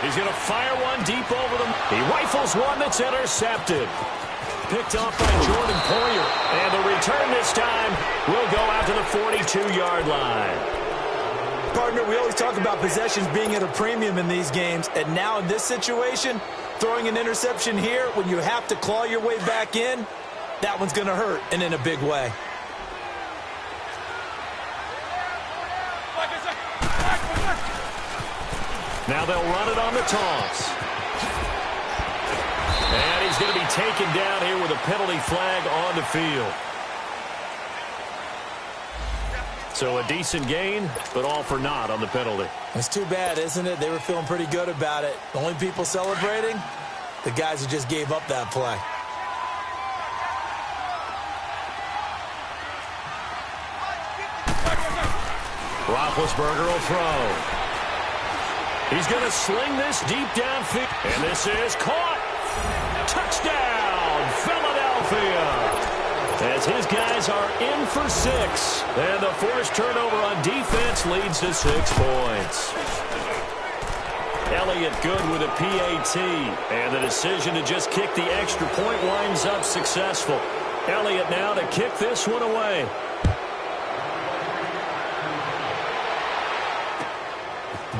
He's going to fire one deep over them. He rifles one that's intercepted. Picked off by Jordan Poyer. And the return this time will go out to the 42-yard line. Partner, we always talk about possessions being at a premium in these games. And now in this situation, throwing an interception here when you have to claw your way back in, that one's going to hurt, and in a big way. Now they'll run it on the toss. And he's going to be taken down here with a penalty flag on the field. So a decent gain, but all for naught on the penalty. It's too bad, isn't it? They were feeling pretty good about it. The only people celebrating, the guys who just gave up that play. Roethlisberger will throw. He's going to sling this deep downfield. And this is caught. Touchdown, Philadelphia. As his guys are in for 6. And the forced turnover on defense leads to 6 points. Elliott good with a PAT. And the decision to just kick the extra point winds up successful. Elliott now to kick this one away.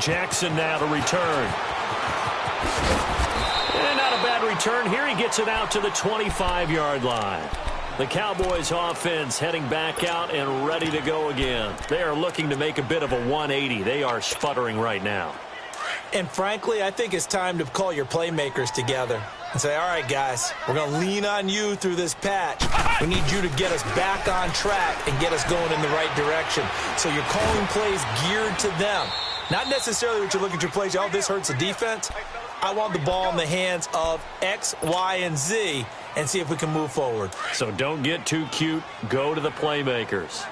Jackson now to return. And not a bad return here. He gets it out to the 25-yard line. The Cowboys offense heading back out and ready to go again. They are looking to make a bit of a 180. They are sputtering right now. And frankly, I think it's time to call your playmakers together and say, all right, guys, we're going to lean on you through this patch. We need you to get us back on track and get us going in the right direction. So you're calling plays geared to them. Not necessarily what you're looking to play. Oh, this hurts the defense. I want the ball in the hands of X, Y, and Z and see if we can move forward. So don't get too cute. Go to the playmakers.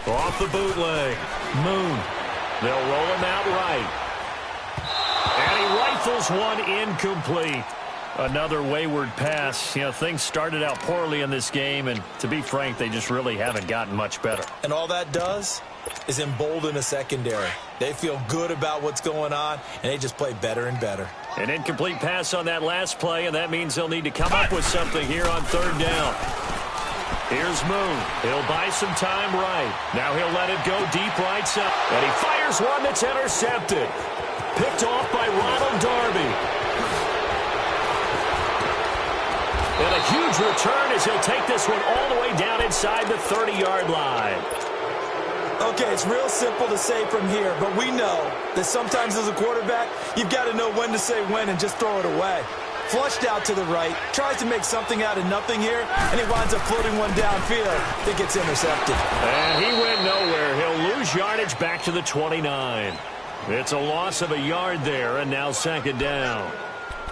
Off the bootleg. Moon. They'll roll him out right. And he rifles one incomplete. Another wayward pass. You know, things started out poorly in this game, and to be frank, they just really haven't gotten much better. And all that does is embolden a secondary. They feel good about what's going on, and they just play better and better. An incomplete pass on that last play, and that means they'll need to come up with something here on third down. Here's Moon. He'll buy some time right. Now he'll let it go deep right side. And he fires one that's intercepted. Picked off by Ronald Darby. And a huge return as he'll take this one all the way down inside the 30-yard line. Okay, it's real simple to say from here, but we know that sometimes as a quarterback, you've got to know when to say when and just throw it away. Flushed out to the right, tries to make something out of nothing here, and he winds up floating one downfield that gets intercepted. And he went nowhere. He'll lose yardage back to the 29. It's a loss of a yard there, and now second down.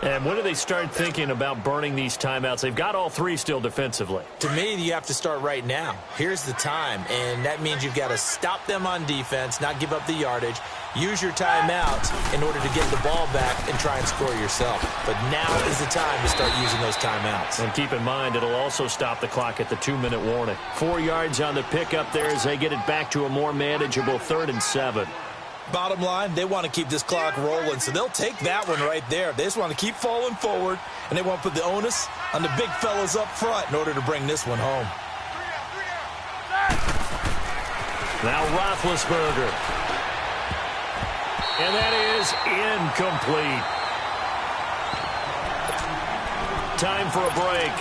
And when do they start thinking about burning these timeouts? They've got all three still defensively. To me, you have to start right now. Here's the time, and that means you've got to stop them on defense, not give up the yardage, use your timeouts in order to get the ball back and try and score yourself. But now is the time to start using those timeouts. And keep in mind, it'll also stop the clock at the 2-minute warning. 4 yards on the pickup there as they get it back to a more manageable 3rd and 7. Bottom line, they want to keep this clock rolling, so they'll take that one right there. They just want to keep falling forward, and they want to put the onus on the big fellas up front in order to bring this one home. Now Roethlisberger. And that is incomplete. Time for a break.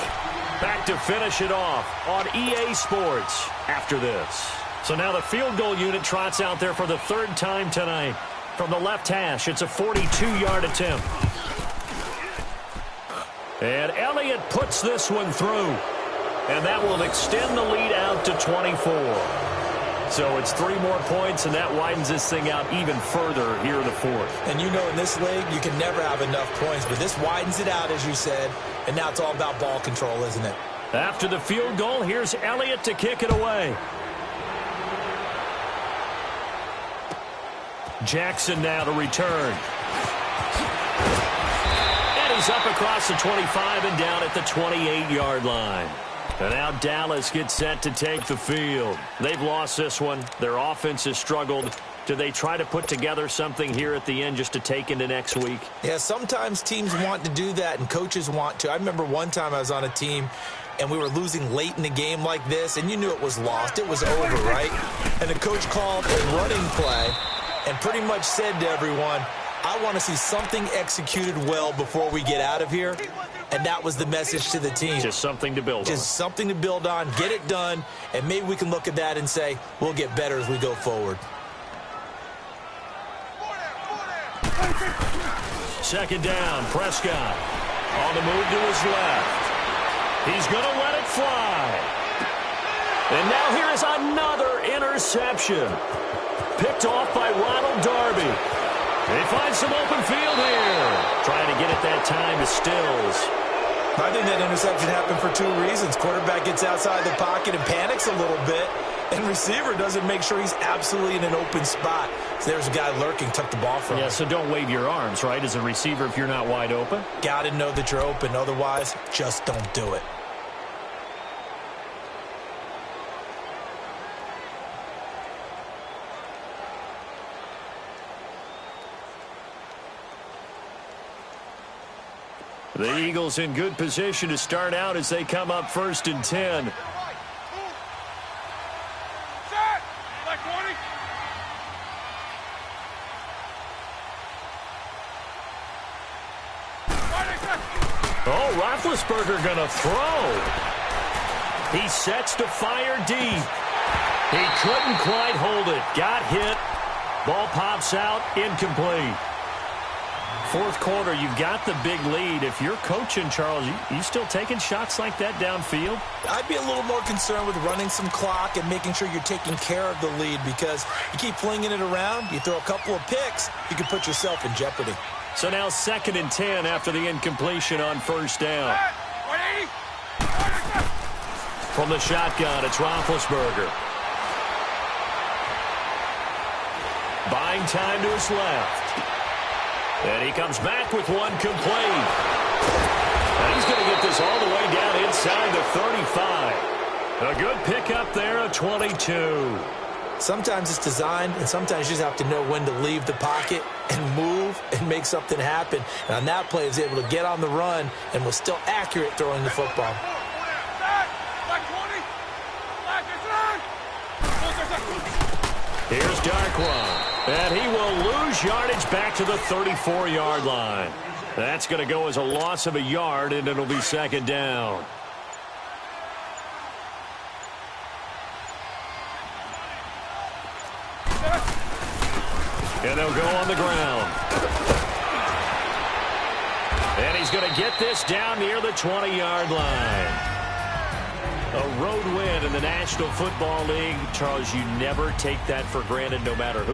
Back to finish it off on EA Sports after this. So now the field goal unit trots out there for the 3rd time tonight. From the left hash, it's a 42-yard attempt. And Elliott puts this one through. And that will extend the lead out to 24. So it's 3 more points, and that widens this thing out even further here in the 4th. And you know in this league, you can never have enough points. But this widens it out, as you said. And now it's all about ball control, isn't it? After the field goal, here's Elliott to kick it away. Jackson now to return. And he's up across the 25 and down at the 28-yard line. And now Dallas gets set to take the field. They've lost this one. Their offense has struggled. Do they try to put together something here at the end just to take into next week? Yeah, sometimes teams want to do that and coaches want to. I remember one time I was on a team and we were losing late in the game like this, and you knew it was lost. It was over, right? And the coach called a running play and pretty much said to everyone, I want to see something executed well before we get out of here. And that was the message to the team. Just something to build on. Just something to build on, get it done, and maybe we can look at that and say, we'll get better as we go forward. Second down, Prescott on the move to his left. He's going to let it fly. And now here is another interception. Picked off by Ronald Darby. They find some open field here. Trying to get it that time to Stills. I think that interception happened for 2 reasons. Quarterback gets outside the pocket and panics a little bit. And receiver doesn't make sure he's absolutely in an open spot. So there's a guy lurking, took the ball from him. Yeah, so don't wave your arms, right, as a receiver if you're not wide open. Got to know that you're open. Otherwise, just don't do it. The Eagles in good position to start out as they come up 1st and 10. Oh, Roethlisberger going to throw. He sets to fire deep. He couldn't quite hold it. Got hit. Ball pops out. Incomplete. 4th quarter, you've got the big lead. If you're coaching, Charles, you still taking shots like that downfield? I'd be a little more concerned with running some clock and making sure you're taking care of the lead, because you keep flinging it around, you throw a couple of picks, you can put yourself in jeopardy. So now 2nd and 10 after the incompletion on 1st down. From the shotgun, it's Roethlisberger. Buying time to his left. And he comes back with one complete. And he's going to get this all the way down inside the 35. A good pickup there, a 22. Sometimes it's designed, and sometimes you just have to know when to leave the pocket and move and make something happen. And on that play, he was able to get on the run and was still accurate throwing the football. Here's Darkwan, and he will lose yardage back to the 34-yard line. That's going to go as a loss of a yard, and it'll be 2nd down. And they'll go on the ground. And he's going to get this down near the 20-yard line. A road win in the National Football League. Charles, you never take that for granted no matter who.